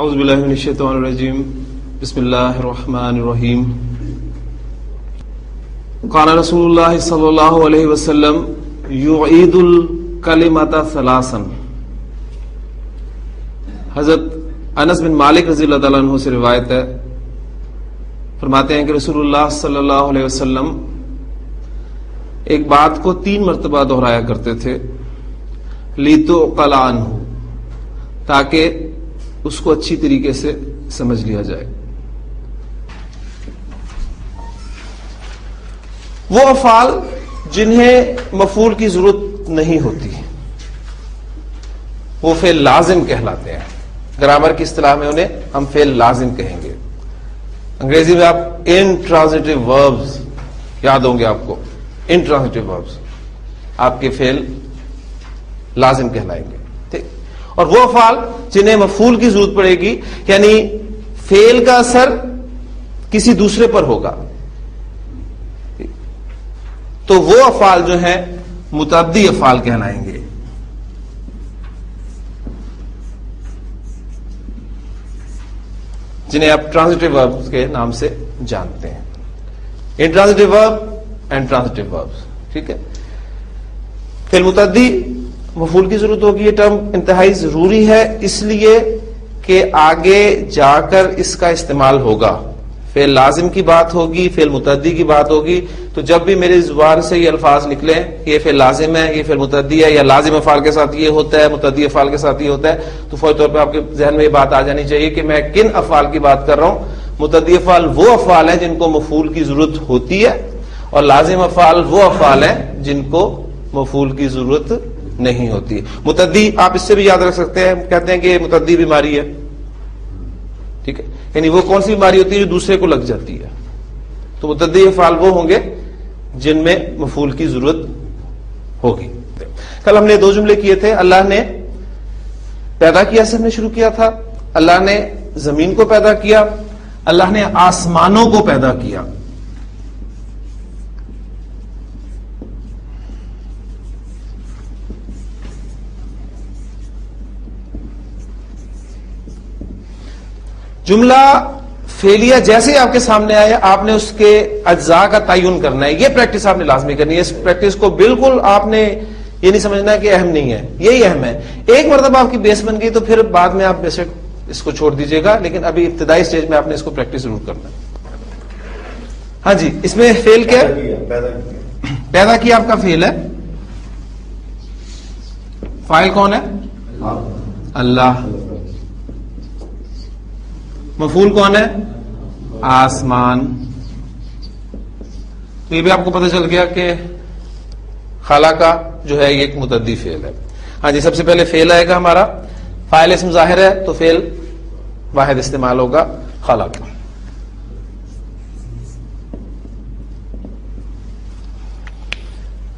اعوذ باللہ من الشیطان الرجیم بسم اللہ الرحمن الرحیم قال رسول اللہ صلی اللہ علیہ وسلم یعید الکلمۃ ثلاثا. حضرت انس بن مالک رضی اللہ تعالیٰ عنہ سے روایت ہے، فرماتے ہیں کہ رسول اللہ صلی اللہ علیہ وسلم ایک بات کو 3 مرتبہ دہرایا کرتے تھے، لِتُعْقَلَ عَنْهُ، تاکہ اس کو اچھی طریقے سے سمجھ لیا جائے. وہ افعال جنہیں مفعول کی ضرورت نہیں ہوتی وہ فعل لازم کہلاتے ہیں. گرامر کی اصطلاح میں انہیں ہم فعل لازم کہیں گے. انگریزی میں آپ انٹرانزٹیو وربز یاد ہوں گے آپ کو. انٹرانزٹیو وربز آپ کے فعل لازم کہلائیں گے. ٹھیک. اور وہ افعال جنہیں مفعول کی ضرورت پڑے گی، یعنی فعل کا اثر کسی دوسرے پر ہوگا، تو وہ افعال جو ہیں متعدی افعال کہلائیں گے. جنہیں آپ ٹرانزٹیو ورب کے نام سے جانتے ہیں. انٹرانزٹیو ورب اینڈ ٹرانزٹیو وربز. ٹھیک ہے. فعل متعدی مفعول کی ضرورت ہوگی. یہ ٹرم انتہائی ضروری ہے اس لیے کہ آگے جا کر اس کا استعمال ہوگا. فعل لازم کی بات ہوگی، فعل متعدی کی بات ہوگی، تو جب بھی میرے زبان سے یہ الفاظ نکلیں یہ فعل لازم ہے، یہ فعل متعدی ہے، یا لازم افعال کے ساتھ یہ ہوتا ہے، متعدی افعال کے ساتھ یہ ہوتا ہے، تو فوری طور پہ آپ کے ذہن میں یہ بات آ جانی چاہیے کہ میں کن افعال کی بات کر رہا ہوں. متعدی افعال وہ افعال ہیں جن کو مفعول کی ضرورت ہوتی ہے، اور لازم افعال وہ افعال ہیں جن کو مفعول کی ضرورت نہیں ہوتی. متعدی آپ اس سے بھی یاد رکھ سکتے ہیں، کہتے ہیں کہ متعدی بیماری ہے. ٹھیک ہے. یعنی وہ کون سی بیماری ہوتی ہے جو دوسرے کو لگ جاتی ہے. تو متعدی افعال وہ ہوں گے جن میں مفعول کی ضرورت ہوگی. کل ہم نے 2 جملے کیے تھے. اللہ نے پیدا کیا سے ہم نے شروع کیا تھا. اللہ نے زمین کو پیدا کیا، اللہ نے آسمانوں کو پیدا کیا. جملہ فعلیہ جیسے آپ کے سامنے آیا آپ نے اس کے اجزاء کا تعین کرنا ہے. یہ پریکٹس آپ نے لازمی کرنی ہے. اس پریکٹس کو بالکل آپ نے یہ نہیں سمجھنا کہ اہم نہیں ہے، یہی اہم ہے. ایک مرتبہ آپ کی بیس بن گئی تو پھر بعد میں آپ بیسک اس کو چھوڑ دیجیے گا، لیکن ابھی ابتدائی سٹیج میں آپ نے اس کو پریکٹس ضرور کرنا ہے. ہاں جی. اس میں فعل کیا پیدا کیا آپ کا فعل ہے. فاعل کون ہے؟ اللہ. مفعول کون ہے؟ آسمان. تو یہ بھی آپ کو پتہ چل گیا کہ خلا کا جو ہے یہ ایک متعدی فعل ہے. ہاں جی. سب سے پہلے فعل آئے گا ہمارا. فاعل اسم ظاہر ہے تو فعل واحد استعمال ہوگا خلا کا.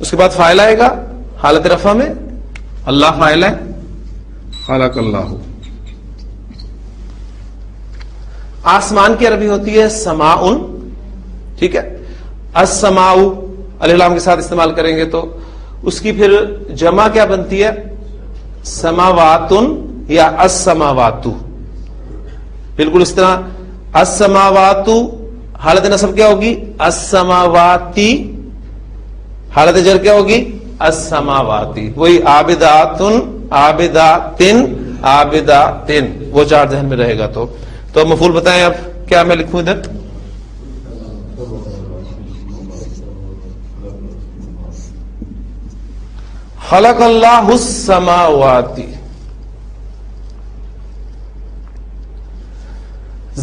اس کے بعد فاعل آئے گا حالت رفع میں. اللہ فاعل ہے، خلق اللہ. آسمان کی عربی ہوتی ہے سماؤن. ٹھیک ہے. السماء الف لام کے ساتھ استعمال کریں گے تو اس کی پھر جمع کیا بنتی ہے؟ سماواتن یا السماوات. بالکل اس طرح السماوات حالت نصب کیا ہوگی؟ السماواتی. حالت جر کیا ہوگی؟ السماواتی. وہی عابداتن عابداتن عابداتن. وہ 4 ذہن میں رہے گا. تو مفعول بتائیں آپ کیا میں لکھوں ادھر؟ خلق اللہ السماوات.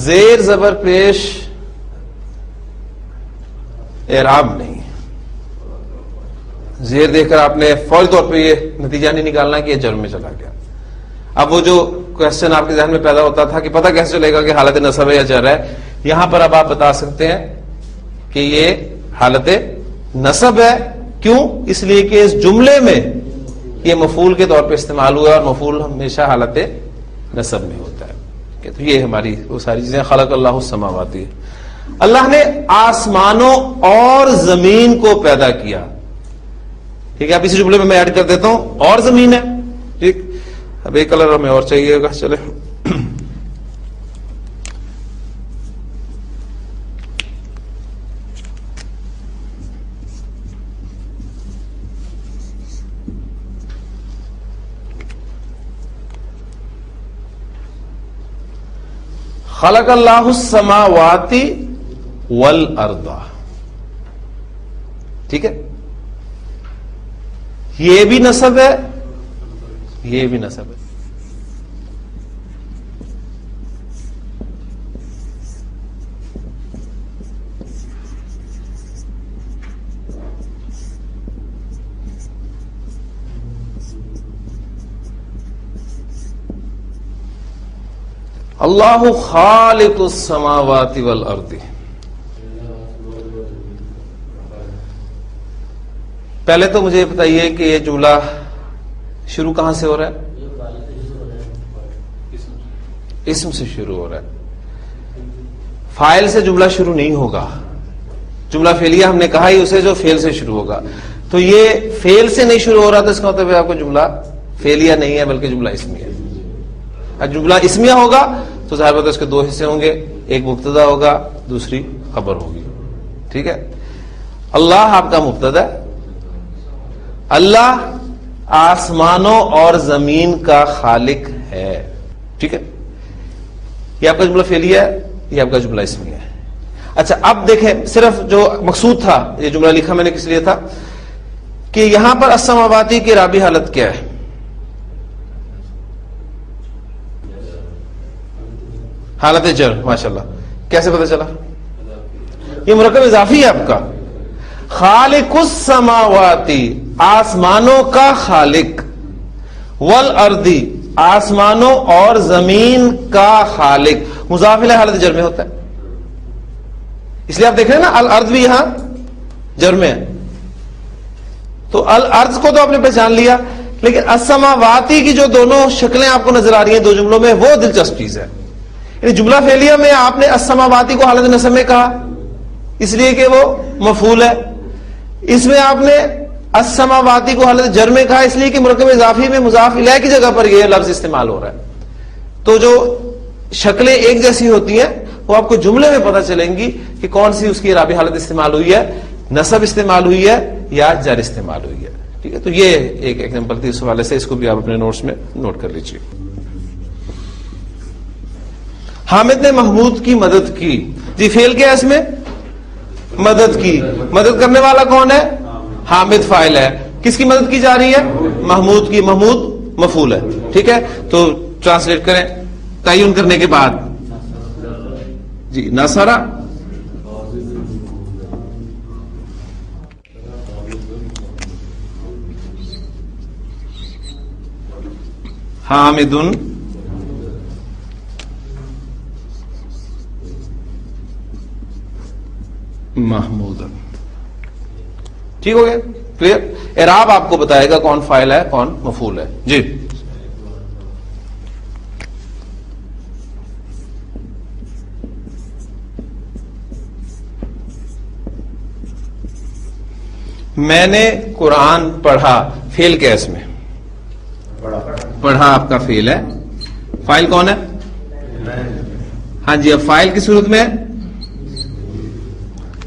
زیر زبر پیش اعراب نہیں. زیر دیکھ کر آپ نے فوری طور پہ یہ نتیجہ نہیں نکالنا کہ یہ جرم میں چلا گیا. اب وہ جو کوشچن آپ کے ذہن میں پیدا ہوتا تھا کہ پتہ کیسے چلے گا کہ حالت نصب ہے یا جر ہے، یہاں پر اب آپ بتا سکتے ہیں کہ یہ حالت نصب ہے. کیوں؟ اس لیے کہ اس جملے میں یہ مفعول کے طور پہ استعمال ہوا اور مفعول ہمیشہ حالت نصب میں ہوتا ہے. تو یہ ہماری وہ ساری چیزیں. خلق اللہ السماوات. اللہ نے آسمانوں اور زمین کو پیدا کیا. ٹھیک ہے. اب اسی جملے میں ایڈ کر دیتا ہوں اور زمین ہے. ٹھیک. اب ایک کلر ہمیں اور چاہیے گا. چلے خلق اللہ السماوات والارض. ٹھیک ہے، یہ بھی نسب ہے، یہ بھی نسب ہے. اللہ خالق السماوات والارض. پہلے تو مجھے بتائیے کہ یہ جملہ شروع کہاں سے ہو رہا ہے؟ اسم سے شروع ہو رہا ہے. فاعل سے جملہ شروع نہیں ہوگا. جملہ فعلیہ ہم نے کہا ہی اسے جو فعل سے شروع ہوگا. تو یہ فعل سے نہیں شروع ہو رہا تو اس کا مطلب ہے آپ کو جملہ فعلیہ نہیں ہے بلکہ جملہ اسمیہ ہے. اگر جملہ اسمیہ ہوگا تو ظاہر بات ہے اس کے دو حصے ہوں گے، ایک مبتدا ہوگا، دوسری خبر ہوگی. ٹھیک ہے، اللہ آپ کا مبتدا ہے. اللہ آسمانوں اور زمین کا خالق ہے. ٹھیک ہے، یہ آپ کا جملہ فعلیہ ہے، یہ آپ کا جملہ اسمیہ ہے. اچھا اب دیکھیں، صرف جو مقصود تھا، یہ جملہ لکھا میں نے کس لیے تھا کہ یہاں پر السماواتی کی رابی حالت کیا ہے؟ حالت جر. ماشاءاللہ، کیسے پتہ چلا؟ یہ مرکب اضافی ہے آپ کا. خالق السماواتی آسمانوں کا خالق، والارض آسمانوں اور زمین کا خالق. مضاف الیہ حالت جر میں ہوتا ہے، اس لیے آپ دیکھ رہے ہیں نا الارض بھی یہاں جر میں ہے. تو الارض کو تو آپ نے پہچان لیا، لیکن السماواتی کی جو دونوں شکلیں آپ کو نظر آ رہی ہیں دو جملوں میں، وہ دلچسپ چیز ہے. یعنی جملہ فعلیہ میں آپ نے السماواتی کو حالت نصب میں کہا اس لیے کہ وہ مفعول ہے. اس میں آپ نے السماواتی کو حالت جر میں کہا اس لیے کہ مرکب اضافی میں مضاف الیہ کی جگہ پر یہ لفظ استعمال ہو رہا ہے. تو جو شکلیں ایک جیسی ہوتی ہیں وہ آپ کو جملے میں پتہ چلیں گی کہ کون سی اس کی رابع حالت استعمال ہوئی ہے، نصب استعمال ہوئی ہے یا جر استعمال ہوئی ہے. ٹھیک ہے، تو یہ ایک ایگزامپل تھی اس حوالے سے، اس کو بھی آپ اپنے نوٹس میں نوٹ کر لیجیے. حامد نے محمود کی مدد کی. جی فعل کیا ہے اس میں؟ مدد کی. مدد کرنے والا کون ہے؟ حامد فاعل ہے. کس کی مدد کی جا رہی ہے؟ محمود کی. محمود مفعول ہے. ٹھیک ہے، تو ٹرانسلیٹ کریں تعین کرنے کے بعد. جی نصرہ حامد محمود. ٹھیک ہو گیا، کلیئر. اعراب آپ کو بتائے گا کون فاعل ہے کون مفعول ہے. جی میں نے قرآن پڑھا. فعل کیا ہے اس میں؟ پڑھا آپ کا فعل ہے. فاعل کون ہے؟ ہاں جی. اب فاعل کی صورت میں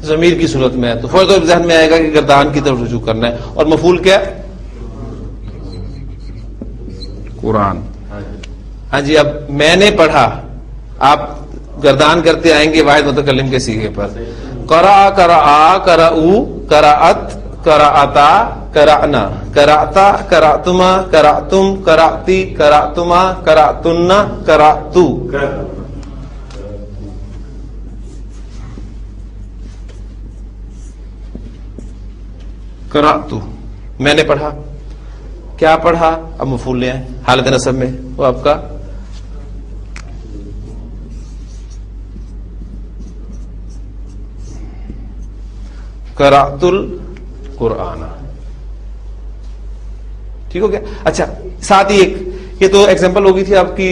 ضمیر کی صورت میں ہے تو فوراً ذہن میں آئے گا کہ گردان کی طرف رجوع کرنا ہے. اور مفعول کیا ہے؟ قرآن. ہاں جی. اب میں نے پڑھا، آپ گردان کرتے آئیں گے واحد متکلم کے صیغے پر. قرأ قرأ قرأوا قرأت قرأتا قرأنا قرأتا قرأتما قرأتم قرأتی قرأتما قرأتن قرأتو. قرأتو میں نے پڑھا. کیا پڑھا؟ اب مفعول لے آئیں حالت نصب میں، وہ آپ کا قرأت القرآن. ٹھیک ہو گیا. اچھا ساتھ ہی ایک یہ تو ایگزامپل ہوگی تھی آپ کی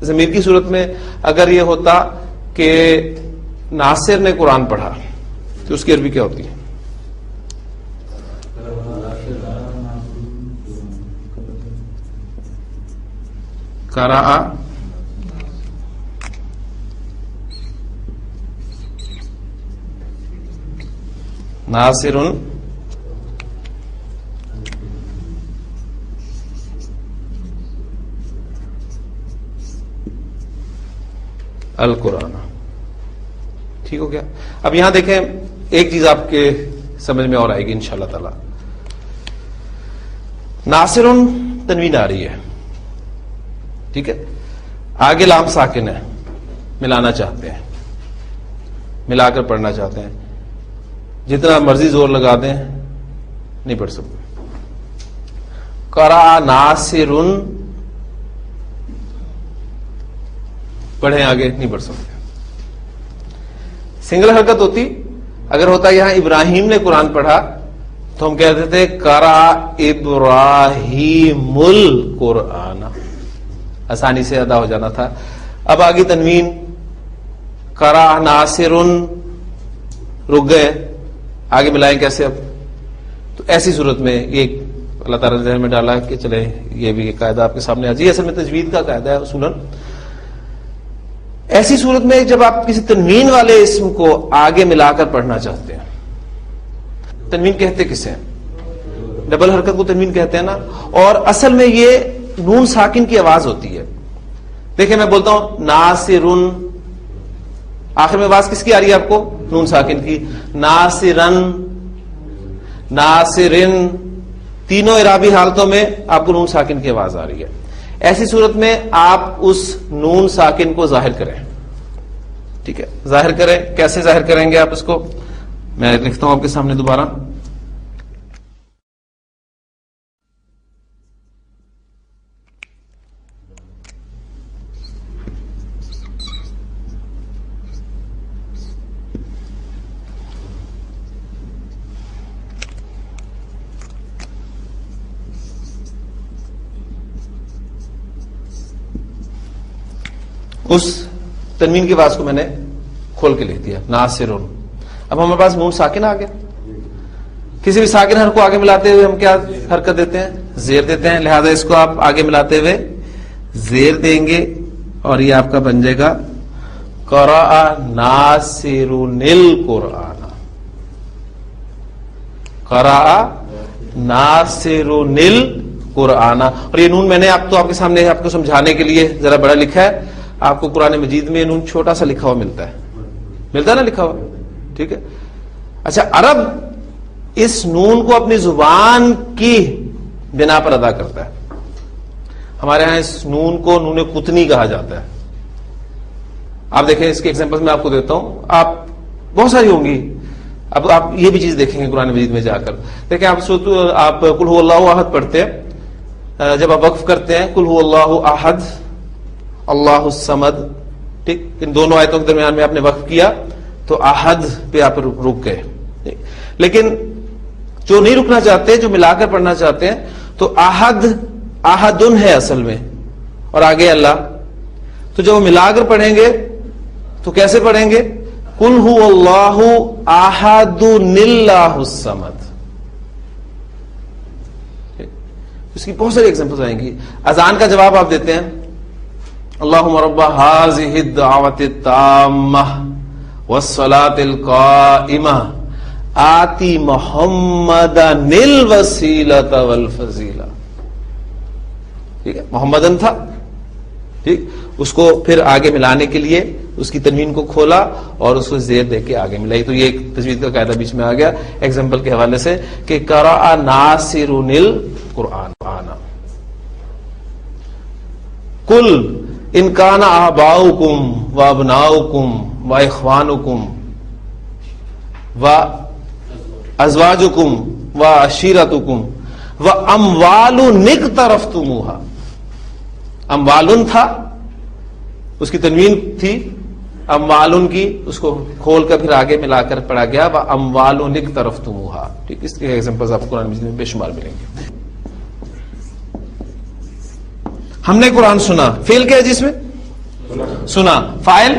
ضمیر کی صورت میں. اگر یہ ہوتا کہ ناصر نے قرآن پڑھا تو اس کی عربی کیا ہوتی ہے؟ قرأ ناصر القرآن. ٹھیک ہو گیا. اب یہاں دیکھیں ایک چیز آپ کے سمجھ میں اور آئے گی انشاءاللہ تعالی. ناصر تنوین آ رہی ہے, ٹھیک ہے, آگے لام ساکن ہے, ملانا چاہتے ہیں, ملا کر پڑھنا چاہتے ہیں, جتنا مرضی زور لگا دیں نہیں پڑھ سکتے. قرأ ناصر, پڑھیں آگے, نہیں پڑھ سکتے. سنگل حرکت ہوتی, اگر ہوتا یہاں ابراہیم نے قرآن پڑھا تو ہم کہتے تھے قرأ ابراہیم القرآن, آسانی سے ادا ہو جانا تھا. اب آگے تنوین, قرأ ناصر, رک گئے, آگے ملائیں کیسے اب؟ تو ایسی صورت میں یہ اللہ تعالیٰ نے ذہن میں ڈالا کہ چلے یہ بھی ایک قاعدہ آپ کے سامنے آ جائے. اصل میں تجوید کا قاعدہ ہے اصولاً. ایسی صورت میں جب آپ کسی تنوین والے اسم کو آگے ملا کر پڑھنا چاہتے ہیں, تنوین کہتے کسے ہیں؟ ڈبل حرکت کو تنوین کہتے ہیں نا. اور اصل میں یہ نون ساکن کی آواز ہوتی ہے. دیکھیں میں بولتا ہوں ناصرن, آخر میں آواز کس کی آ رہی ہے آپ کو؟ نون ساکن کی. ناصرن, ناصرن, تینوں اعرابی حالتوں میں آپ کو نون ساکن کی آواز آ رہی ہے. ایسی صورت میں آپ اس نون ساکن کو ظاہر کریں. ٹھیک ہے, ظاہر کریں. کیسے ظاہر کریں گے آپ اس کو؟ میں لکھتا ہوں آپ کے سامنے دوبارہ. اس تنوین کی آواز کو میں نے کھول کے لکھ دیا ناصرون. اب ہمارے پاس نون ساکن آ گیا. کسی بھی ساکن حرف کو آگے ملاتے ہوئے ہم کیا حرکت دیتے ہیں؟ زیر دیتے ہیں. لہذا اس کو آپ آگے ملاتے ہوئے زیر دیں گے اور یہ آپ کا بن جائے گا قرأ ناصرون القرآن. قرأ ناصرون القرآن. اور یہ نون میں نے آپ کے سامنے آپ کو سمجھانے کے لیے ذرا بڑا لکھا ہے. آپ کو قرآن مجید میں نون چھوٹا سا لکھا ہوا ملتا ہے نا لکھا ہوا. ٹھیک ہے. اچھا, عرب اس نون کو اپنی زبان کی بنا پر ادا کرتا ہے. ہمارے ہاں اس نون کو نون قطنی کہا جاتا ہے. آپ دیکھیں اس کے ایگزامپل میں آپ کو دیتا ہوں, آپ بہت ساری ہوں گی. اب آپ یہ بھی چیز دیکھیں گے قرآن مجید میں جا کر. دیکھیں آپ قل هو اللہ احد پڑھتے ہیں, جب آپ وقف کرتے ہیں قل هو اللہ احد اللہ الصمد, ٹھیک, ان دونوں آیتوں کے درمیان میں آپ نے وقف کیا تو احد پہ آپ رک گئے. لیکن جو نہیں رکنا چاہتے, جو ملا کر پڑھنا چاہتے ہیں, تو احد احدن ہے اصل میں اور آگے اللہ. تو جب وہ ملا کر پڑھیں گے تو کیسے پڑھیں گے؟ قل هو اللہ احد اللہ الصمد. اس کی بہت ساری ایگزامپلز آئیں گی. اذان کا جواب آپ دیتے ہیں اللہم رب هذه الدعوة التامة والصلاة القائمة آتی محمدا الوسیلۃ والفضیلہ. ٹھیک ہے, محمدن تھا, ٹھیک, اس کو پھر آگے ملانے کے لیے اس کی تنوین کو کھولا اور اس کو زیر دے کے آگے ملائی. تو یہ ایک تجوید کا قاعدہ بیچ میں آ گیا ایگزامپل کے حوالے سے کہ قرأ ناصرون القرآن. قل ان کان آباؤکم و ابناؤکم و اخوانکم و ازواجکم و عشیرتکم و اموال اقترفتموها. اموال تھا, اس کی تنوین تھی اموال کی, اس کو کھول کر پھر آگے ملا کر پڑھا گیا و اموال اقترفتموها. ٹھیک, اس کے ایگزامپلز آپ کو قرآن مجید میں بے شمار ملیں گے. ہم نے قرآن سنا, فعل کیا ہے جس میں سنا, فاعل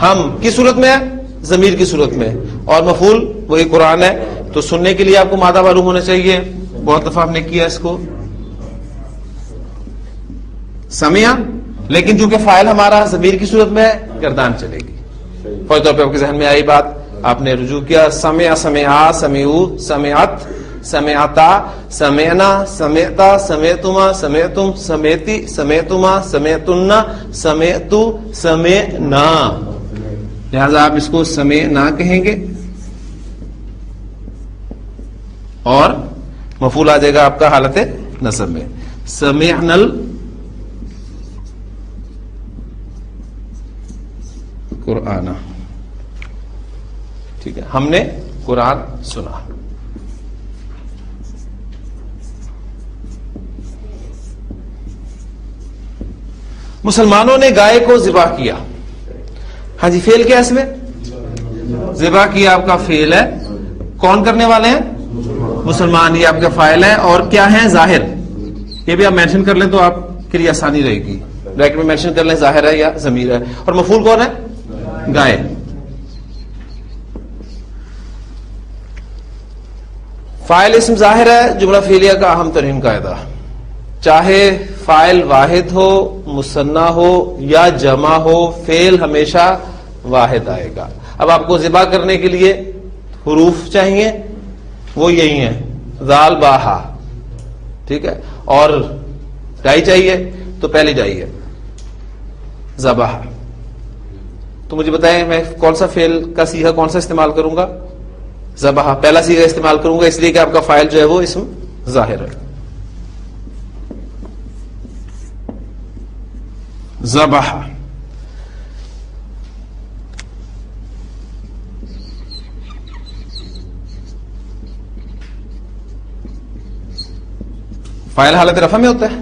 ہم کس صورت میں ہے؟ ضمیر کی صورت میں, اور مفعول وہی قرآن ہے. تو سننے کے لیے آپ کو مادہ معلوم ہونا چاہیے. بہت دفعہ ہم نے کیا اس کو سمعا, لیکن چونکہ فاعل ہمارا ضمیر کی صورت میں ہے گردان چلے گی. فوری طور پہ آپ کے ذہن میں آئی بات, آپ نے رجوع کیا سمع سمعا سمعو سمعت سمعتا، سمعنا، سمعتا، سمعتما، سمعتم، سمعتی، سمعتما، سمعتن، سمعتو، سمعنا. لہذا آپ اس کو سمعنا کہیں گے اور مفعول آ جائے گا آپ کا حالت نصب میں. سمعنا القرآن. ٹھیک ہے، ہم نے قرآن سنا. مسلمانوں نے گائے کو ذبح کیا. ہاں جی، فعل کیا ہے اس میں؟ ذبح کیا آپ کا فعل ہے. کون کرنے والے ہیں؟ مسلمان. یہ آپ کا فاعل ہے. اور کیا ہے؟ ظاہر. یہ بھی آپ مینشن کر لیں تو آپ کے لیے آسانی رہے گی. بریکٹ میں مینشن کر لیں ظاہر ہے یا ضمیر ہے. اور مفعول کون ہے؟ گائے. فاعل اسم ظاہر ہے. جملہ فعلیہ کا اہم ترین قاعدہ، چاہے فاعل واحد ہو، مثنیٰ ہو یا جمع ہو، فعل ہمیشہ واحد آئے گا. اب آپ کو ذبح کرنے کے لیے حروف چاہیے، وہ یہی ہیں، ذال با ہا. ٹھیک ہے، اور ڈائی چاہیے تو پہلی ڈائی ہے ذبح. تو مجھے بتائیں میں کون سا فعل کا صیغہ کون سا استعمال کروں گا؟ ذبح. پہلا صیغہ استعمال کروں گا اس لیے کہ آپ کا فاعل جو ہے وہ اسم ظاہر ہے. ذبح. فاعل حالت رفع میں ہوتا ہے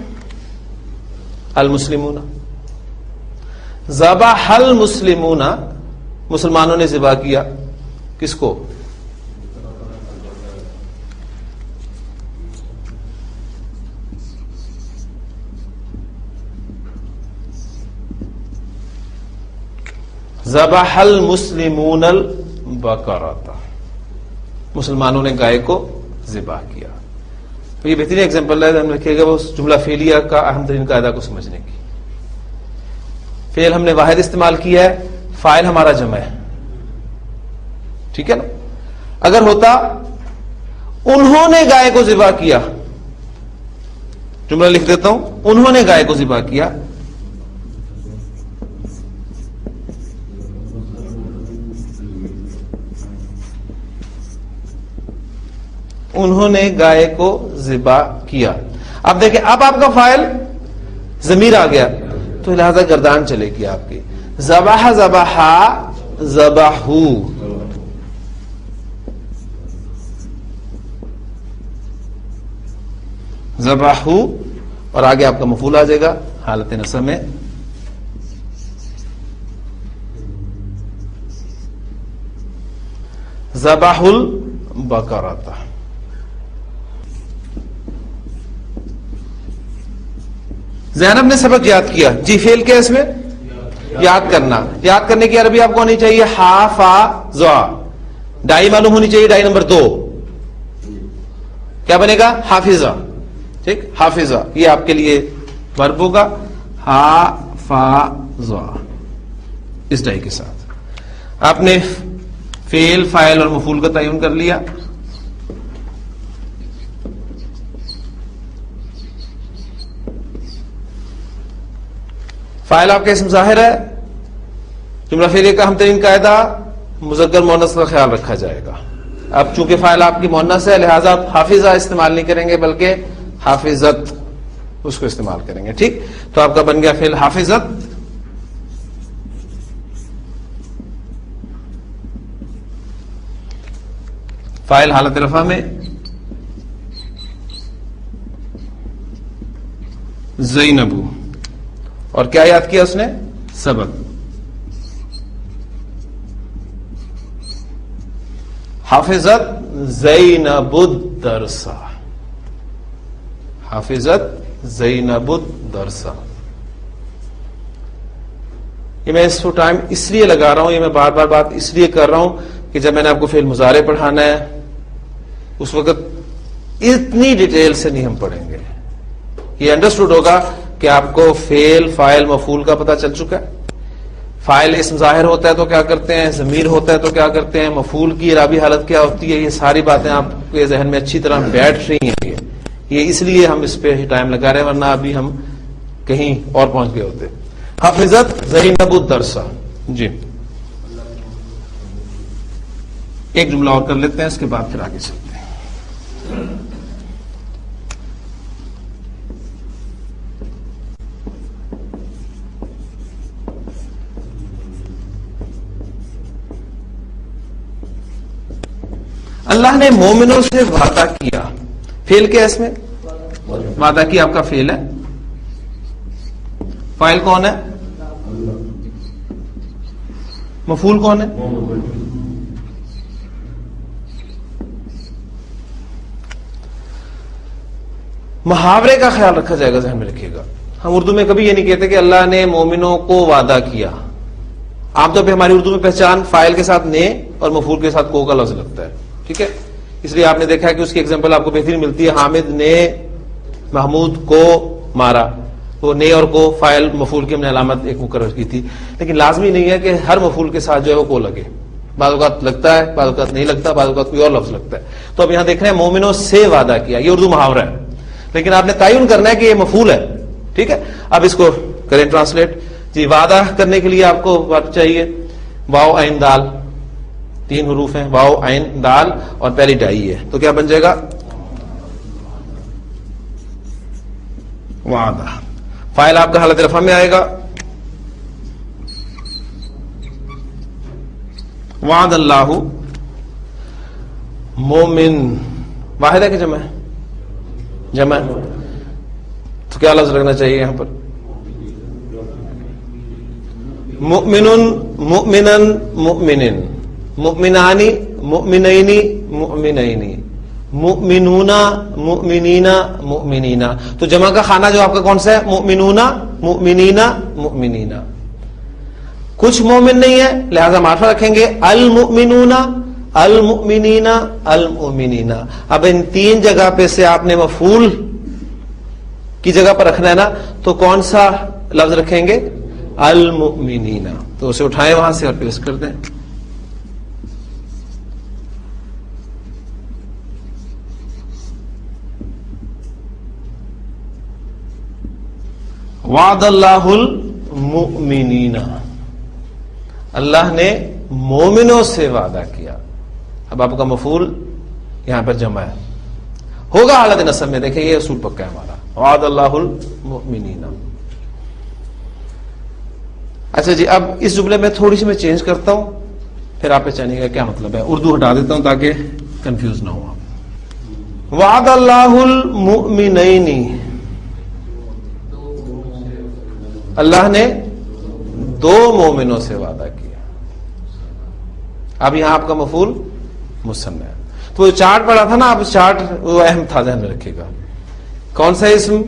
المسلمون. ذبح المسلمون، مسلمانوں نے ذبح کیا. کس کو؟ ذبح المسلمون البقرۃ، مسلمانوں نے گائے کو ذبح کیا. یہ بہترین ایگزامپل ہے، ہم رکھیے گا وہ جملہ فعلیہ کا اہم ترین قاعدہ کو سمجھنے کی. فعل ہم نے واحد استعمال کیا ہے، فاعل ہمارا جمع ہے. ٹھیک ہے نا. اگر ہوتا انہوں نے گائے کو ذبح کیا، جملہ لکھ دیتا ہوں، انہوں نے گائے کو ذبح کیا. انہوں نے گائے کو ذبح کیا. اب دیکھیں، اب آپ کا فاعل ضمیر آ گیا تو لہذا گردان چلے گی آپ کی. ذبح ذبحا ذبحو. ذبحو اور آگے آپ کا مفعول آ جائے گا حالت نصب میں. ذبح البقرۃ. زینب نے سبق یاد کیا. جی فعل کیا اس میں؟ یاد کرنا. یاد کرنے کی عربی آپ کو آنی چاہیے حافظا. ڈائی معلوم ہونی چاہیے، ڈائی نمبر 2. کیا بنے گا؟ حافظہ. ٹھیک، حافظہ. یہ آپ کے لیے ورب ہوگا حافظا اس ڈائی کے ساتھ. آپ نے فعل، فاعل اور مفعول کا تعین کر لیا. فاعل آپ کا اسم ظاہر ہے. جملہ فعلیہ کا اہم ترین قاعدہ مذکر مؤنث کا خیال رکھا جائے گا. اب چونکہ فاعل آپ کی مؤنث ہے لہذا آپ حافظہ استعمال نہیں کریں گے بلکہ حافظت اس کو استعمال کریں گے. ٹھیک، تو آپ کا بن گیا فعل حافظت. فاعل حالت رفع میں زینبو. اور کیا یاد کیا اس نے؟ سبق. حافظت زینب الدرس. حافظت زینب الدرس. یہ میں اس کو ٹائم اس لیے لگا رہا ہوں، یہ میں بار بار بات اس لیے کر رہا ہوں کہ جب میں نے آپ کو فعل مضارع پڑھانا ہے اس وقت اتنی ڈیٹیل سے نہیں ہم پڑھیں گے. یہ انڈرسٹوڈ ہوگا کہ آپ کو فعل، فاعل، مفعول کا پتہ چل چکا ہے. فاعل اسم ظاہر ہوتا ہے تو کیا کرتے ہیں, ضمیر ہوتا ہے تو کیا کرتے ہیں, مفعول کی اعرابی حالت کیا ہوتی ہے. یہ ساری باتیں آپ کے ذہن میں اچھی طرح بیٹھ رہی ہیں. یہ اس لیے ہم اس پہ ٹائم لگا رہے ہیں, ورنہ ابھی ہم کہیں اور پہنچ گئے ہوتے. حفظت زینب الدرس. جی ایک جملہ اور کر لیتے ہیں, اس کے بعد پھر آگے چلتے ہیں. اللہ نے مومنوں سے وعدہ کیا. فعل کیا ہے اس میں؟ وعدہ کیا آپ کا فعل ہے. فاعل کون ہے؟ مفعول کون ہے؟ محاورے کا خیال رکھا جائے گا, ذہن میں رکھیے گا. ہم اردو میں کبھی یہ نہیں کہتے کہ اللہ نے مومنوں کو وعدہ کیا. عام طور پہ ہماری اردو میں پہچان فاعل کے ساتھ نے اور مفعول کے ساتھ کو کا لفظ لگتا ہے. ٹھیک ہے, اس لیے آپ نے دیکھا ہے کہ اس کی ایگزامپل آپ کو بہترین ملتی ہے. حامد نے محمود کو مارا. تو نے اور کو فاعل مفعول کی ہم نے علامت ایک مقرر کی تھی, لیکن لازمی نہیں ہے کہ ہر مفعول کے ساتھ جو ہے وہ کو لگے. بعض اوقات لگتا ہے, بعض اوقات نہیں لگتا, بعض اوقات کوئی اور لفظ لگتا ہے. تو اب یہاں دیکھ رہے ہیں مومنوں سے وعدہ کیا, یہ اردو محاورہ ہے, لیکن آپ نے تعین کرنا ہے کہ یہ مفعول ہے. ٹھیک ہے, اب اس کو کریں ٹرانسلیٹ. جی وعدہ کرنے کے لیے آپ کو ورب چاہیے واو عین دال, 3 حروف ہیں, واو عین دال اور پہلی ڈائی ہے. تو کیا بن جائے گا؟ وعدہ. فاعل آپ کا حالت رفع میں آئے گا. وعد اللہ مومن. واحد ہے کہ جمع ہے؟ جمع ہے. تو کیا لفظ لگنا چاہیے یہاں پر؟ مؤمن مؤمنا مؤمن, مؤمنانی مؤمنینی مؤمنینی, مؤمنون مؤمنین مؤمنین. تو جمع کا خانہ جو آپ کا کون سا ہے؟ مؤمنون مؤمنین مؤمنین. کچھ مومن نہیں ہے لہذا معرفہ رکھیں گے المؤمنون المؤمنین المؤمنین. اب ان 3 جگہ پہ سے آپ نے مفعول کی جگہ پر رکھنا ہے نا, تو کون سا لفظ رکھیں گے؟ المؤمنین. تو اسے اٹھائیں وہاں سے اور پیش کر دیں. وعد اللہ المؤمنین. اللہ نے مومنوں سے وعدہ کیا. اب آپ کا مفعول یہاں پر جمع ہے, ہوگا حالت نصب میں. دیکھیں یہ اصول پکا ہے ہمارا, وعد اللہ المؤمنین. اچھا جی, اب اس جملے میں تھوڑی سی میں چینج کرتا ہوں, پھر آپ پہچانیے گا کیا مطلب ہے. اردو ہٹا دیتا ہوں تاکہ کنفیوز نہ ہو آپ. وعد اللہ المؤمنین. اللہ نے 2 مومنوں سے وعدہ کیا. اب یہاں آپ کا مفعول مثنی ہے. تو چارٹ پڑھا تھا نا, اب چارٹ وہ اہم تھا, ذہن میں رکھیے گا. کون سا اسم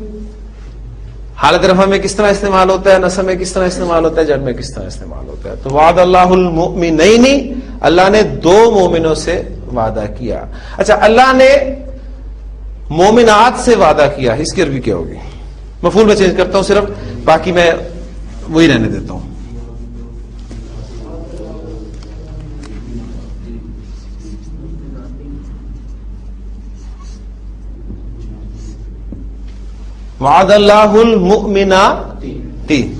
حالت رفع میں کس طرح استعمال ہوتا ہے, نصب میں کس طرح استعمال ہوتا ہے, جر میں کس طرح استعمال ہوتا ہے. تو وعد اللہ المؤمنین, اللہ نے 2 مومنوں سے وعدہ کیا. اچھا, اللہ نے مومنات سے وعدہ کیا, اس کی عربی کیا ہوگی؟ مفعول میں چینج کرتا ہوں صرف, باقی میں وہی رہنے دیتا ہوں. وعد اللہ المؤمنات.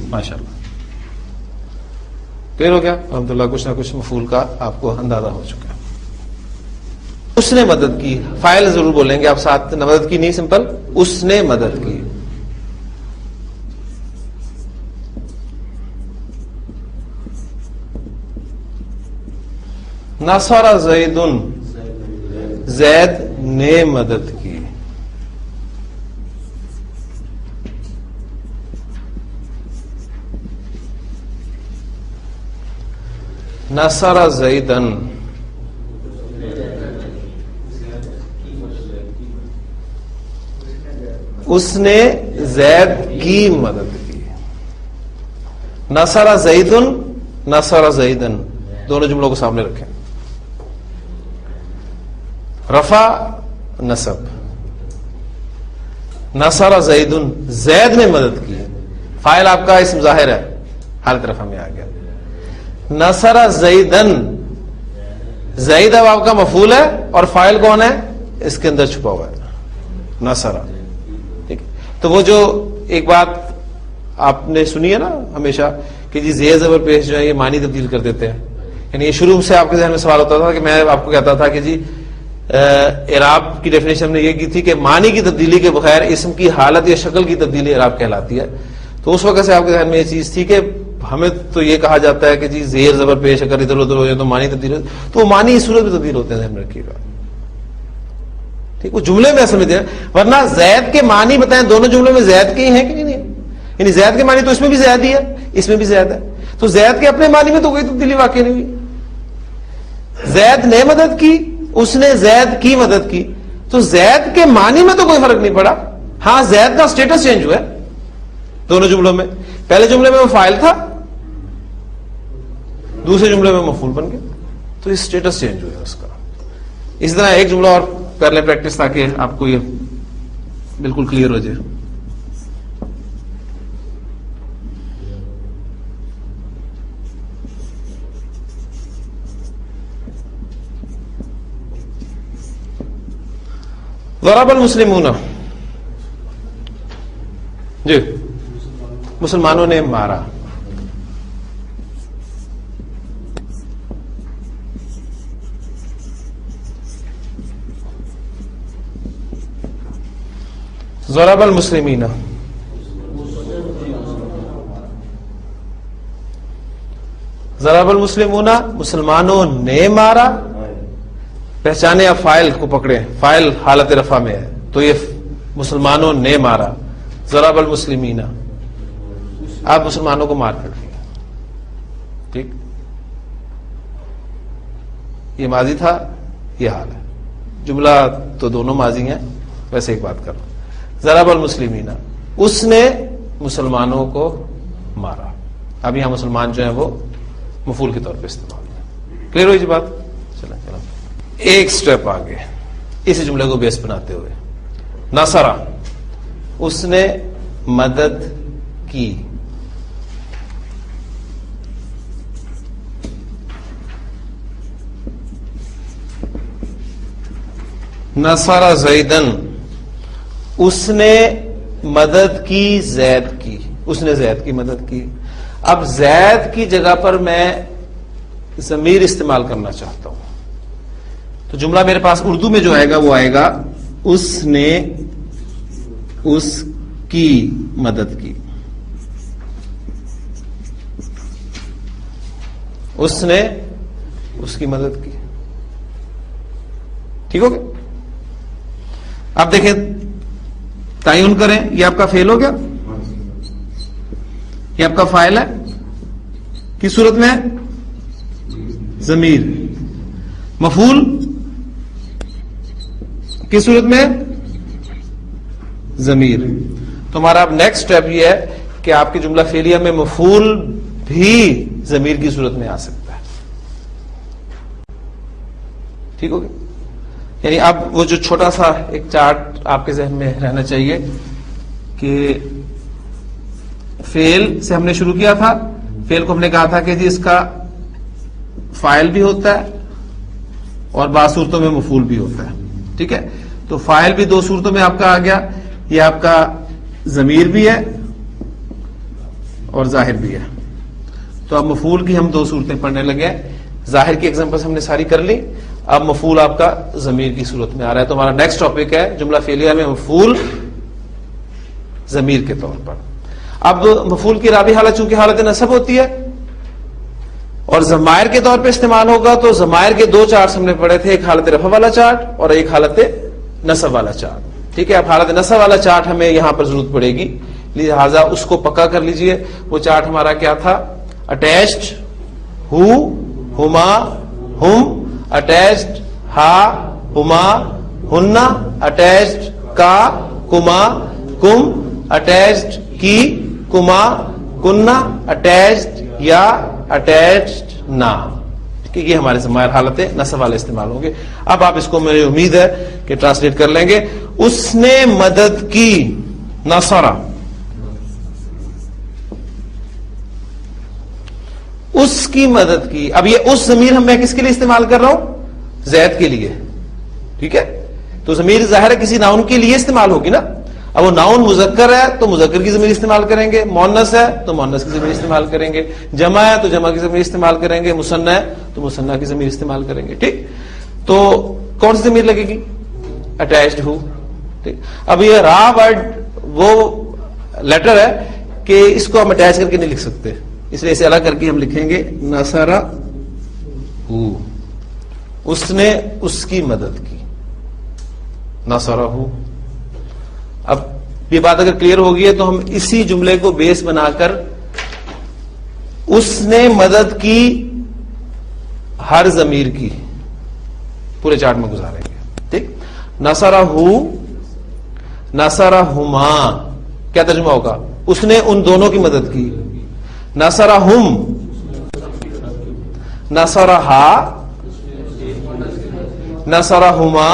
ماشاء اللہ, کلیئر ہو گیا الحمدللہ. کچھ نہ کچھ مفعول کا آپ کو اندازہ ہو چکا ہے. اس نے مدد کی, فاعل ضرور بولیں گے آپ ساتھ, مدد کی نہیں, سمپل اس نے مدد کی. نصر زید, زید نے مدد کی. نصر زیدن, اس نے زید کی مدد کی. نصر زیدن, نصر زیدن, دونوں جملوں کو سامنے رکھیں. رفع نصب, نصر زیدن, زید نے مدد کی. فاعل آپ کا اسم ظاہر ہے, حالت رفع میں آ گیا. نصر زیدن، زید اب آپ کا مفعول ہے اور فاعل کون ہے؟ اس کے اندر چھپا ہوا ہے نصر. ٹھیک، تو وہ جو ایک بات آپ نے سنی ہے نا ہمیشہ کہ جی زیر زبر پیش جو ہے یہ معنی تبدیل کر دیتے ہیں. یعنی یہ شروع سے آپ کے ذہن میں سوال ہوتا تھا کہ میں آپ کو کہتا تھا کہ جی اعراب کی ڈیفینیشن ہم نے یہ کی تھی کہ معنی کی تبدیلی کے بغیر اسم کی حالت یا شکل کی تبدیلی اعراب کہلاتی ہے. تو اس وقت سے آپ کے ذہن میں یہ چیز تھی کہ ہمیں تو یہ کہا جاتا ہے کہ جی زیر زبر پیش اگر ادھر ادھر ہو جائے تو معنی تبدیل ہو، تو وہ معنی اس صورت میں تبدیل ہوتے ہیں، ذہن میں رکھیے گا. ٹھیک، وہ جملے میں اصل میں دیا، ورنہ زید کے معنی بتائیں دونوں جملوں میں زید کے ہی ہیں کہ نہیں؟ یعنی زید کے معنی تو اس میں بھی زید ہی ہے، اس میں بھی زید ہے، تو زید کے اپنے معنی میں تو کوئی تبدیلی واقع نہیں ہوئی. زید نے مدد کی، اس نے زید کی مدد کی، تو زید کے معنی میں تو کوئی فرق نہیں پڑا. ہاں زید کا سٹیٹس چینج ہوا ہے دونوں جملوں میں. پہلے جملے میں وہ فاعل تھا، دوسرے جملے میں مفعول بن گیا، تو یہ سٹیٹس چینج ہوا ہے اس کا. اس طرح ایک جملہ اور کر لیں پریکٹس تاکہ آپ کو یہ بالکل کلیئر ہو جائے. ضرب المسلمون، جی مسلمانوں نے مارا. ضرب المسلمین، ضرب المسلمون مسلمانوں نے مارا. پہچانے آپ فائل کو پکڑے، فائل حالت رفع میں ہے تو یہ مسلمانوں نے مارا. ضرب المسلمین، آپ مسلمانوں کو مار کر دیا. ٹھیک، یہ ماضی تھا، یہ حال ہے. جملہ تو دونوں ماضی ہیں، ویسے ایک بات کرو. ضرب المسلمین، اس نے مسلمانوں کو مارا. اب یہاں مسلمان جو ہیں وہ مفعول کے طور پہ استعمال ہے. کلیئر ہوئی جی بات؟ چلیں ایک سٹیپ آگے اسی جملے کو بیس بناتے ہوئے. نصرہ، اس نے مدد کی. نصر زیدن، اس نے مدد کی زید کی، اس نے زید کی مدد کی. اب زید کی جگہ پر میں ضمیر استعمال کرنا چاہتا ہوں، تو جملہ میرے پاس اردو میں جو آئے گا وہ آئے گا اس نے اس کی مدد کی. اس نے اس کی مدد کی. ٹھیک ہو گیا؟ اب دیکھیں تعین کریں، یہ آپ کا فعل ہو گیا، یہ آپ کا فاعل ہے، کس صورت میں ہے؟ ضمیر. مفعول کس صورت میں؟ ضمیر. تو ہمارا اب نیکسٹ اسٹیپ یہ ہے کہ آپ کی جملہ فعلیہ میں مفعول بھی ضمیر کی صورت میں آ سکتا ہے. ٹھیک ہو گیا؟ یعنی اب وہ جو چھوٹا سا ایک چارٹ آپ کے ذہن میں رہنا چاہیے کہ فعل سے ہم نے شروع کیا تھا. فعل کو ہم نے کہا تھا کہ جی اس کا فاعل بھی ہوتا ہے اور بعض صورتوں میں مفعول بھی ہوتا ہے. ٹھیک ہے، تو فاعل بھی دو صورتوں میں آپ کا آ گیا، یہ آپ کا ضمیر بھی ہے اور ظاہر بھی ہے. تو اب مفعول کی ہم دو صورتیں پڑھنے لگے. ظاہر کی ایگزامپلس ہم نے ساری کر لی، اب مفعول آپ کا ضمیر کی صورت میں آ رہا ہے. تو ہمارا نیکسٹ ٹاپک ہے جملہ فعلیہ میں مفعول ضمیر کے طور پر. اب مفعول کی رابع حالت چونکہ حالت نصب ہوتی ہے اور ضمائر کے طور پہ استعمال ہوگا، تو ضمائر کے دو چارٹس ہم نے پڑھے تھے، ایک حالت رفع والا چارٹ اور ایک حالت نصب والا چارٹ. ٹھیک ہے، اب حالت نصب والا چارٹ ہمیں یہاں پر ضرورت پڑے گی، لہذا اس کو پکا کر لیجئے. وہ چارٹ ہمارا کیا تھا؟ اٹیچڈ ہو، ہما، ہم، اٹیچڈ ہا، ہما، ہننا، اٹیچڈ کا، کما، کم، اٹیچڈ کی، کما، کننا، اٹیچڈ یا، اٹیچڈ نہ. یہ ہمارے ضمائر حالت نصب والے استعمال ہوں گے. اب آپ اس کو میری امید ہے کہ ٹرانسلیٹ کر لیں گے. اس نے مدد کی، نصرہ. اس کی مدد کی. اب یہ اس ضمیر میں کس کے لیے استعمال کر رہا ہوں؟ زید کے لیے. ٹھیک ہے, تو ضمیر ظاہر ہے کسی ناؤن کے لیے استعمال ہوگی نا. اب وہ ناؤن مذکر ہے تو مذکر کی ضمیر استعمال کریں گے, مؤنث ہے تو مؤنث کی ضمیر استعمال کریں گے, جمع ہے تو جمع کی ضمیر استعمال کریں گے, مثنیٰ ہے تو مثنیٰ کی ضمیر استعمال کریں گے. ٹھیک, تو کون سی ضمیر لگے گی؟ اٹیچڈ ہو. ٹھیک, اب یہ را ورڈ وہ لیٹر ہے کہ اس کو ہم اٹیچ کر کے نہیں لکھ سکتے, اس لیے اسے الگ کر کے ہم لکھیں گے نصرہ ہو, اس نے اس کی مدد کی. نصرہ ہو. اب یہ بات اگر کلیئر ہوگی ہے تو ہم اسی جملے کو بیس بنا کر اس نے مدد کی ہر ضمیر کی پورے چارٹ میں گزاریں گے. ٹھیک, نصرہ ہو, نصرہ ہما, کیا ترجمہ ہوگا؟ اس نے ان دونوں کی مدد کی. نصرہ ہم, نصرہ ہا, نصرہ ہما,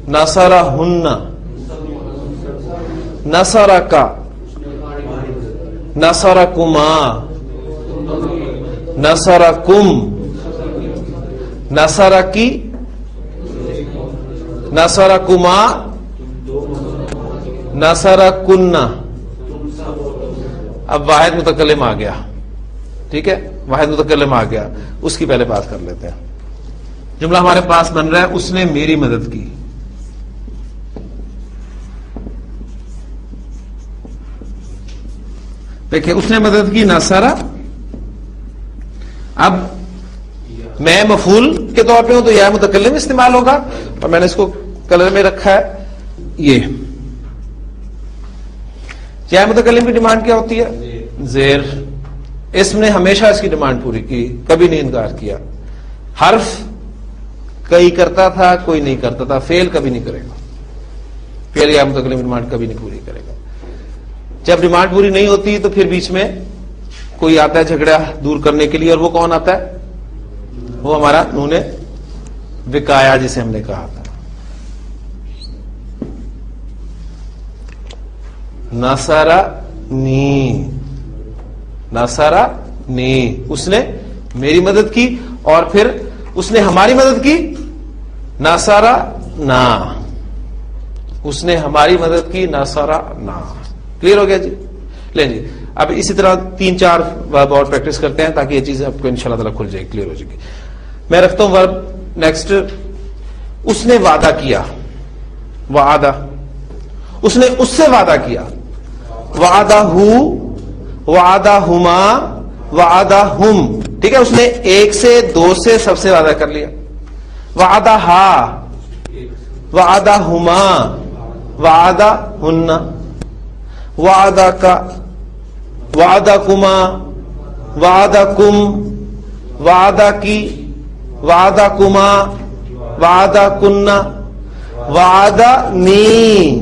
نصرہ ہن, نصرہ کا, نصرہ کما, نصرہ کم, نصرہ کی, نصرہ کما, نصرہ کننا. اب واحد متکلم آ گیا. ٹھیک ہے, واحد متکلم آ گیا, اس کی پہلے بات کر لیتے ہیں. جملہ ہمارے پاس بن رہا ہے اس نے میری مدد کی. دیکھیں, اس نے مدد کی نصرہ. اب میں مفعول کے طور پہ ہوں تو یا متکلم استعمال ہوگا, اور میں نے اس کو کلر میں رکھا ہے. یہ یا متکلم کی ڈیمانڈ کیا ہوتی ہے؟ زیر. اسم نے ہمیشہ اس کی ڈیمانڈ پوری کی, کبھی نہیں انکار کیا. حرف کئی کرتا تھا, کوئی نہیں کرتا تھا. فعل کبھی نہیں کرے گا, فعل یا متکلم کی ڈیمانڈ کبھی نہیں پوری کرے گا. جب ڈیمانڈ پوری نہیں ہوتی تو پھر بیچ میں کوئی آتا ہے جھگڑا دور کرنے کے لیے, اور وہ کون آتا ہے؟ وہ ہمارا نون وقایا جسے ہم نے کہا تھا. نصرہ نی, نصرہ نی, اس نے میری مدد کی, اور پھر اس نے ہماری مدد کی. نصرہ نا, اس نے ہماری مدد کی. نصرہ نا. کلیئر ہو گیا جی؟ لیں جی, اب اسی طرح 3-4 ورب اور پریکٹس کرتے ہیں تاکہ یہ چیز آپ کو انشاءاللہ تعالی کھل جائے, کلیئر ہو جائے گی. میں رکھتا ہوں ورب نیکسٹ. اس نے وعدہ کیا. وعدہ, اس نے اس سے وعدہ کیا. وعدہ ہو, وعدہ ہما, وعدہ ہم. ٹھیک ہے, اس نے ایک سے, دو سے, سب سے وعدہ کر لیا. وعدہ ہا, وعدہ ہما, وعدہ ہن, وعدہ کا, وعدہ کما, وعدہ کم, وعدہ کی, وعدہ کما, وعدہ کننا, وعدہ نی,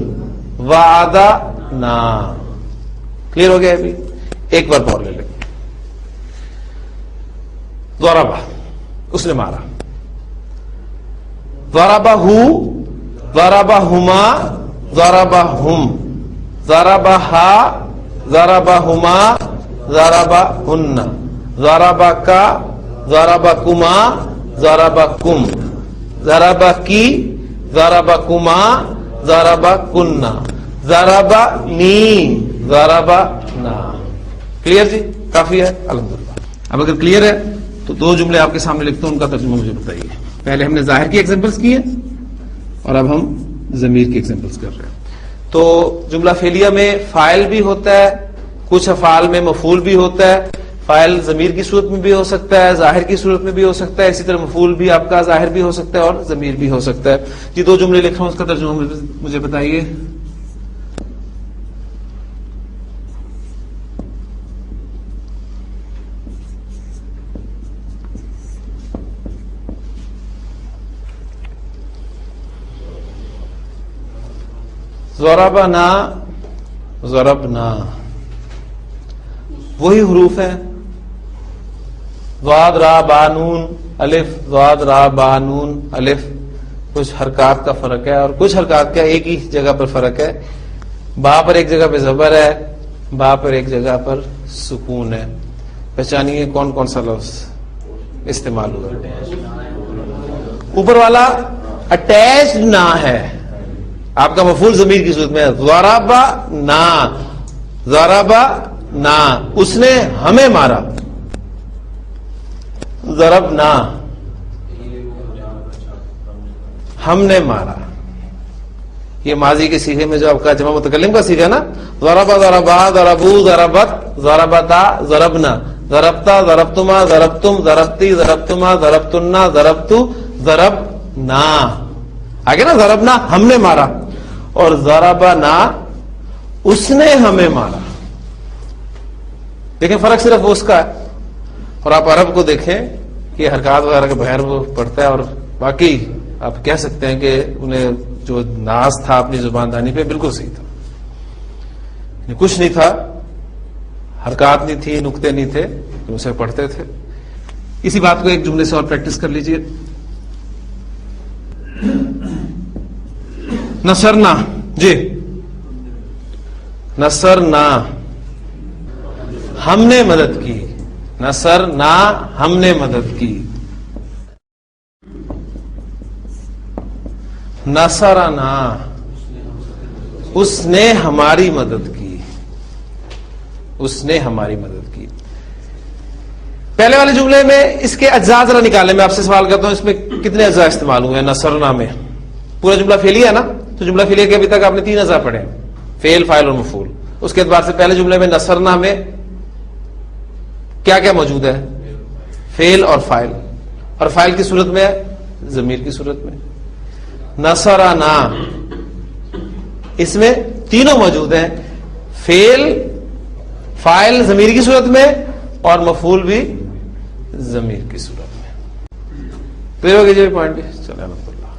وعدہ نا. کلیئر ہو گیا؟ ابھی ایک بار اور لے لیں. ضربہ, اس نے مارا. ضربہ ہو, ضربہ ہما, ضربہ ہم, ضربہ ہا, ضربہ ہما, ضربہ ہن, ضربہ کا, ضربہ کما, ضربہ کم, ضربہ کی, ضربہ کما, ضربہ کننا, ضربہ نی, ضربہ نا. کلیئر جی؟ کافی ہے الحمدللہ. اب اگر کلیئر ہے تو 2 جملے آپ کے سامنے لکھتا ہوں, ان کا ترجمہ مجھے بتائیے. پہلے ہم نے ظاہر کی ایگزامپلس کی ہیں اور اب ہم ضمیر کی ایگزامپلس کر رہے ہیں. تو جملہ فعلیہ میں فاعل بھی ہوتا ہے, کچھ افعال میں مفعول بھی ہوتا ہے. فاعل ضمیر کی صورت میں بھی ہو سکتا ہے, ظاہر کی صورت میں بھی ہو سکتا ہے. اسی طرح مفعول بھی آپ کا ظاہر بھی ہو سکتا ہے اور ضمیر بھی ہو سکتا ہے. جی 2 جملے لکھ رہا ہوں, اس کا ترجمہ مجھے بتائیے. ضربنا, ضربنا, وہی حروف ہیں. ضاد را با نون الف, ضاد را با نون الف. کچھ حرکات کا فرق ہے اور کچھ حرکات کا ایک ہی جگہ پر فرق ہے. با پر ایک جگہ پہ زبر ہے, با پر ایک جگہ پر سکون ہے. پہچانیے کون کون سا لفظ استعمال ہوا. اوپر والا اٹیچ نہ ہے, آپ کا مفعول ضمیر کی صورت میں ضربا نا, ضربا نا, اس نے ہمیں مارا, ضربنا ہم نے مارا. یہ ماضی کے صیغے میں جو آپ کا جمع متکلم کا صیغہ نا, ضربا ضربا ضربو ضربت ضربتا ضربنا, ضربتا ضربتما ضربتم ضربتی ضربتما ضربتنا ضربتو ضربنا. آگے نا ضربنا ہم نے مارا, اور ضربنا اس نے ہمیں مارا. دیکھیں فرق صرف اس کا ہے. اور آپ عرب کو دیکھیں کہ حرکات وغیرہ کے بغیر وہ پڑھتا ہے, اور باقی آپ کہہ سکتے ہیں کہ انہیں جو ناز تھا اپنی زبان دانی پہ بالکل صحیح تھا, کچھ نہیں تھا, حرکات نہیں تھی, نقطے نہیں تھے, تو اسے پڑھتے تھے. اسی بات کو ایک جملے سے اور پریکٹس کر لیجئے. نصرنا, جی نصرنا ہم نے مدد کی, نصرنا ہم نے مدد کی. نصرنا اس نے ہماری مدد کی, اس نے ہماری مدد کی. پہلے والے جملے میں اس کے اجزاء ذرا نکالیں. میں آپ سے سوال کرتا ہوں اس میں کتنے اجزاء استعمال ہوئے ہیں نصرنا میں؟ پورا جملہ فعلی ہے نا, تو جملہ فعلی کے ابھی تک آپ نے 3 اجزاء پڑھے, فعل, فاعل اور مفعول. اس کے اعتبار سے پہلے جملے میں نصرنا میں کیا کیا موجود ہے؟ فعل اور فاعل, اور فاعل کی صورت میں ضمیر کی صورت میں. نصرنا اس میں تینوں موجود ہیں, فعل, فاعل ضمیر کی صورت میں, اور مفعول بھی ضمیر کی صورت میں. کلیئر ہو گئی جی پوائنٹ؟ چلے الحمد للہ.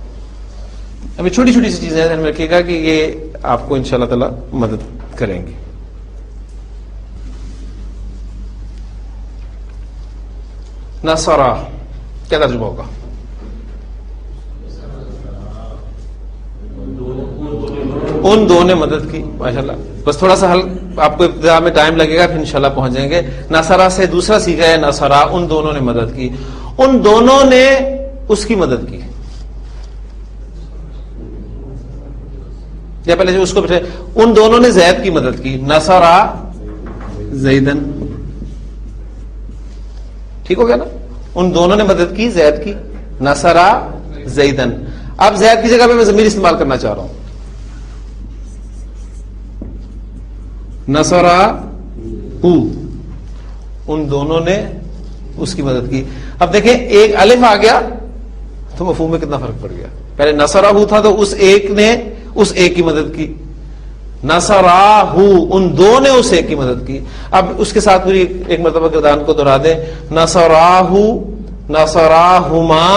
ابھی چھوٹی چھوٹی سی چیزیں ذہن میں رکھیے گا کہ یہ آپ کو انشاءاللہ تعالی مدد کریں گی. نصرہ کیا ترجمہ ہوگا؟ ان دو نے مدد کی. ماشاءاللہ, بس تھوڑا سا حل آپ کو ابتدا میں ٹائم لگے گا, پھر انشاءاللہ پہنچ جائیں گے. نصرہ سے دوسرا سیکھا ہے نصرہ, ان دونوں نے مدد کی. ان دونوں نے اس کی مدد کی. یا پہلے جو اس کو بیٹھے, ان دونوں نے زید کی مدد کی. نصرہ زیدن, ٹھیک ہو گیا نا؟ ان دونوں نے مدد کی زید کی. نصرہ زیدن. اب زید کی جگہ پہ میں ضمیر استعمال کرنا چاہ رہا ہوں. نصرہ ہو, ان دونوں نے اس کی مدد کی. اب دیکھیں ایک الف آ گیا تو مفہوم میں کتنا فرق پڑ گیا. پہلے نصرہ ہو تھا تو اس ایک نے اس ایک کی مدد کی. نصرہ ہو, ان دو نے اس ایک کی مدد کی. اب اس کے ساتھ پوری ایک مرتبہ کردان کو دہرا دیں. نصرہ ہو, نصرہ ہما,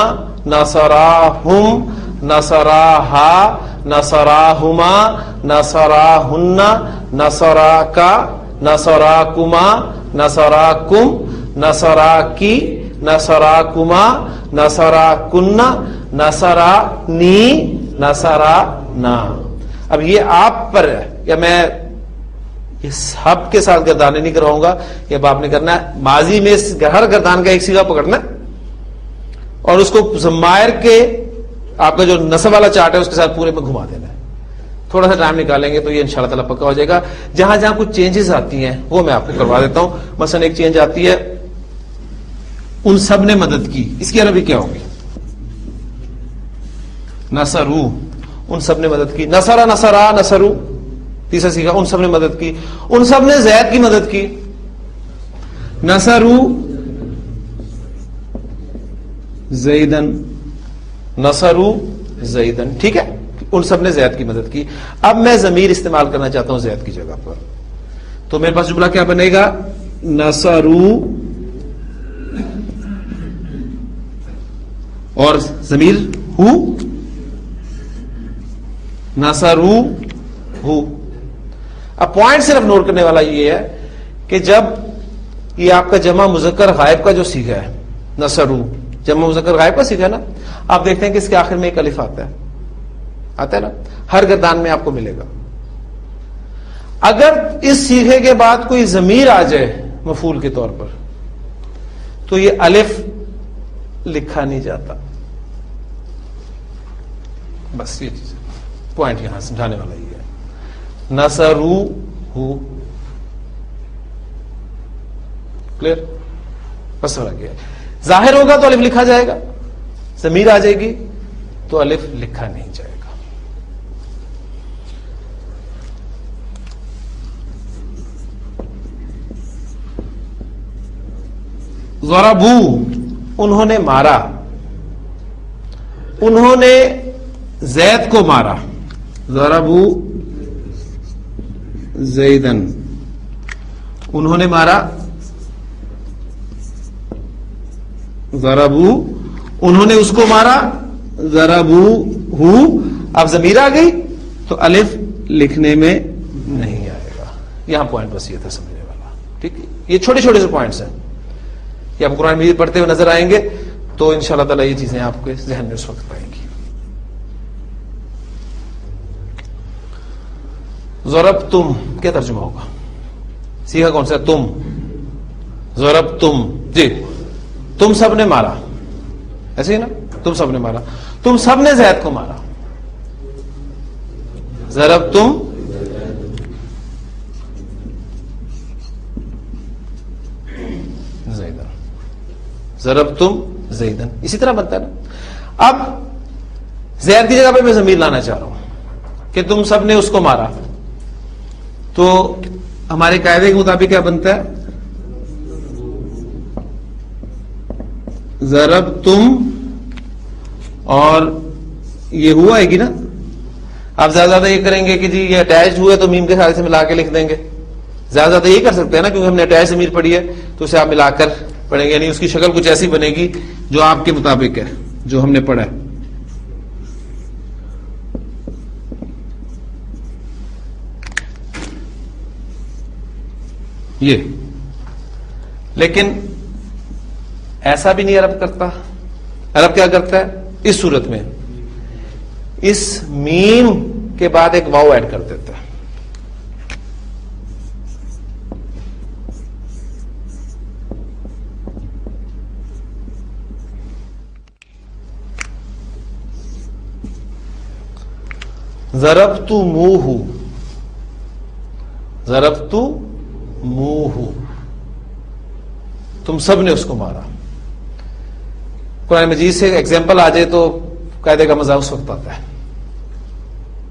نصرہ ہم, نصرہ ہا, نصرہ ہما, نصرہ ہن, نصرہ کا, نصرہ کما, نصرہ کم, نصرہ کی, نصرہ کما, نصرہ کن, نصرہ نی, نصرہ نا. اب یہ آپ پر ہے, یا میں یہ سب کے ساتھ گردانے نہیں کراؤں گا, یہ اب آپ نے کرنا ہے. ماضی میں ہر گردان کا ایک سیگا پکڑنا ہے, اور اس کو ضمائر کے آپ کا جو نصب والا چارٹ ہے اس کے ساتھ پورے میں گھما دینا ہے. تھوڑا سا ٹائم نکالیں گے تو یہ انشاءاللہ تعالیٰ پکا ہو جائے گا. جہاں جہاں کچھ چینجز آتی ہیں وہ میں آپ کو کروا دیتا ہوں. مثلا ایک چینج آتی ہے ان سب نے مدد کی, اس کی عربی کیا ہوگی؟ نصرو, ان سب نے مدد کی. نصرہ, نصرہ, نصرو, تیسرا سیکھا ان سب نے مدد کی. ان سب نے زید کی مدد کی. نصرو زیدن, نصرو زیدن, ٹھیک ہے, ان سب نے زید کی مدد کی. اب میں ضمیر استعمال کرنا چاہتا ہوں زید کی جگہ پر, تو میرے پاس جملہ کیا بنے گا؟ نصرو اور ضمیر ہو, نصرو ہو. اب پوائنٹ صرف نوٹ کرنے والا یہ ہے کہ جب یہ آپ کا جمع مذکر غائب کا جو سیکھا ہے, نصرو جمع مذکر غائب کا سیکھا ہے نا, آپ دیکھتے ہیں کہ اس کے آخر میں ایک الف آتا ہے نا, ہر گردان میں آپ کو ملے گا. اگر اس سیکھے کے بعد کوئی ضمیر آ جائے مفعول کے طور پر, تو یہ الف لکھا نہیں جاتا. بس یہ چیز پوائنٹ یہاں سمجھانے والا یہ ہے. نصرو ہو کلیئر. بس فرق یہ ہے. ظاہر ہوگا تو الف لکھا جائے گا, ضمیر آ جائے گی تو الف لکھا نہیں جائے گا. ضربو انہوں نے مارا, انہوں نے زید کو مارا. ضربو زیدن انہوں نے مارا. ضربو انہوں نے اس کو مارا. ضربو ہو اب ضمیر آ گئی تو الف لکھنے میں نہیں آئے گا. یہاں پوائنٹ بس یہ تھا سمجھنے والا. ٹھیک ہے, یہ چھوٹے چھوٹے سے پوائنٹس ہیں, یہ آپ قرآن مجید پڑھتے ہوئے نظر آئیں گے تو انشاءاللہ تعالیٰ یہ چیزیں آپ کے ذہن میں اس وقت پائیں گی. ضربتم کیا ترجمہ ہوگا؟ سیکھا کون سا؟ تم. ضربتم جی تم سب نے مارا, ایسے ہی نا, تم سب نے مارا. تم سب نے زید کو مارا. ضربتم زیدن. ضربتم زیدن اسی طرح بنتا ہے نا. اب زید کی جگہ پہ میں ضمیر لانا چاہ رہا ہوں کہ تم سب نے اس کو مارا, تو ہمارے قاعدے کے مطابق کیا بنتا ہے؟ ضربتم اور یہ ہوا آئے گی نا. آپ زیادہ زیادہ یہ کریں گے کہ جی یہ اٹیچڈ ہوا ہے تو میم کے ساتھ سے ملا کے لکھ دیں گے. زیادہ زیادہ یہ کر سکتے ہیں نا, کیونکہ ہم نے اٹیچ ضمیر پڑھی ہے تو اسے آپ ملا کر پڑھیں گے, یعنی اس کی شکل کچھ ایسی بنے گی جو آپ کے مطابق ہے جو ہم نے پڑھا ہے. یہ لیکن ایسا بھی نہیں عرب کرتا. عرب کیا کرتا ہے؟ اس صورت میں اس میم کے بعد ایک واو ایڈ کر دیتا ہے. ضربتموہ, ضربتموہ تم سب نے اس کو مارا. قرآن مجید سے ایگزامپل آ جائے تو قاعدے کا مزہ اس وقت آتا ہے.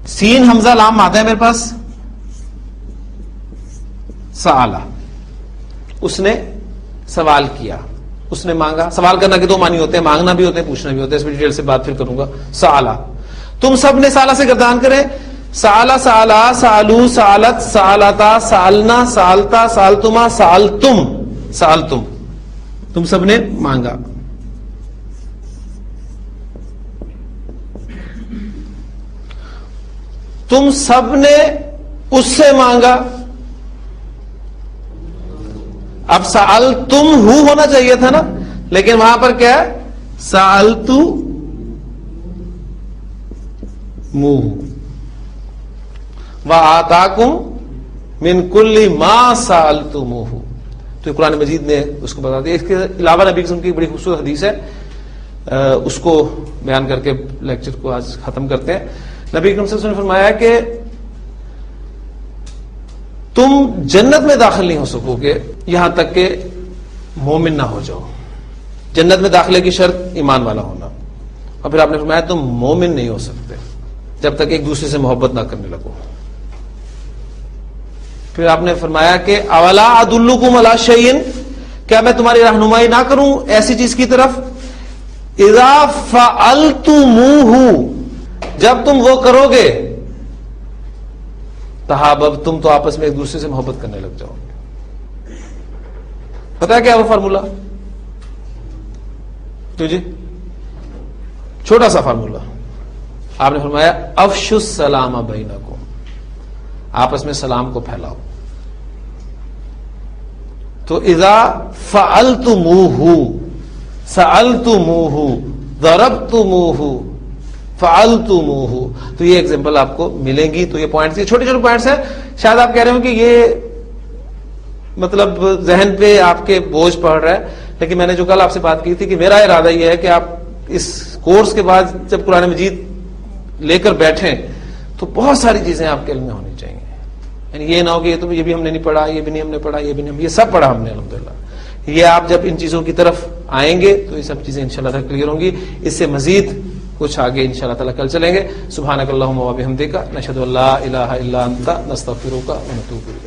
سین حمزہ لام آتا ہے میرے پاس. سآلہ اس نے سوال کیا, اس نے مانگا. سوال کرنا کے دو معنی ہوتے ہیں, مانگنا بھی ہوتے ہیں, پوچھنا بھی ہوتا ہے. اس میں ڈیٹیل سے بات پھر کروں گا. سآلہ تم سب نے سالہ سے گردان کرے. سالہ سالہ سالو سالت سالتا سالنا سالتا سالتما سالتم سالتم تم سب نے مانگا. تم سب نے اس سے مانگا. اب سالتم ہو ہونا چاہیے تھا نا, لیکن وہاں پر کیا ہے؟ سالتو منہ وآتاکم من کل ما سالتموہ. تو قرآن مجید نے اس کو بتا دیا. اس کے علاوہ نبی قسم کی بڑی خوبصورت حدیث ہے, اس کو بیان کر کے لیکچر کو آج ختم کرتے ہیں. نبی کریم صلی اللہ علیہ وسلم نے فرمایا کہ تم جنت میں داخل نہیں ہو سکو گے یہاں تک کہ مومن نہ ہو جاؤ. جنت میں داخلے کی شرط ایمان والا ہونا. اور پھر آپ نے فرمایا تم مومن نہیں ہو سکتے جب تک ایک دوسرے سے محبت نہ کرنے لگو. پھر آپ نے فرمایا کہ اولا ادلکم علی شیء, کیا میں تمہاری رہنمائی نہ کروں ایسی چیز کی طرف؟ اذا فعلتموہ, جب تم وہ کرو گے تحابب تم, تو آپس میں ایک دوسرے سے محبت کرنے لگ جاؤ گے. پتا ہے کیا وہ فارمولا؟ تو جی چھوٹا سا فارمولا. آپ نے فرمایا افشوا السلام بینکم, آپس میں سلام کو پھیلاؤ. تو اذا فعلتموہ سألتموہ ضربتموہ فعلتموہ, تو یہ ایگزامپل آپ کو ملیں گی. تو یہ پوائنٹس, یہ چھوٹے چھوٹے پوائنٹس ہیں. شاید آپ کہہ رہے ہو کہ یہ مطلب ذہن پہ آپ کے بوجھ پڑ رہا ہے, لیکن میں نے جو کل آپ سے بات کی تھی کہ میرا ارادہ یہ ہے کہ آپ اس کورس کے بعد جب قرآن مجید لے کر بیٹھیں تو بہت ساری چیزیں آپ کے علم میں ہونی چاہیے. یعنی یہ نہ ہو کہ یہ بھی ہم نے نہیں پڑھا, یہ بھی نہیں ہم نے پڑھا, یہ بھی نہیں, یہ سب پڑھا ہم نے الحمدللہ. یہ آپ جب ان چیزوں کی طرف آئیں گے تو یہ سب چیزیں انشاءاللہ تعالی کلیئر ہوں گی. اس سے مزید کچھ آگے انشاءاللہ تعالی کل چلیں گے. سبحانک اللہم و بحمدک نشہد ان لا الہ الا انت نستغفرک و نتوب الیک.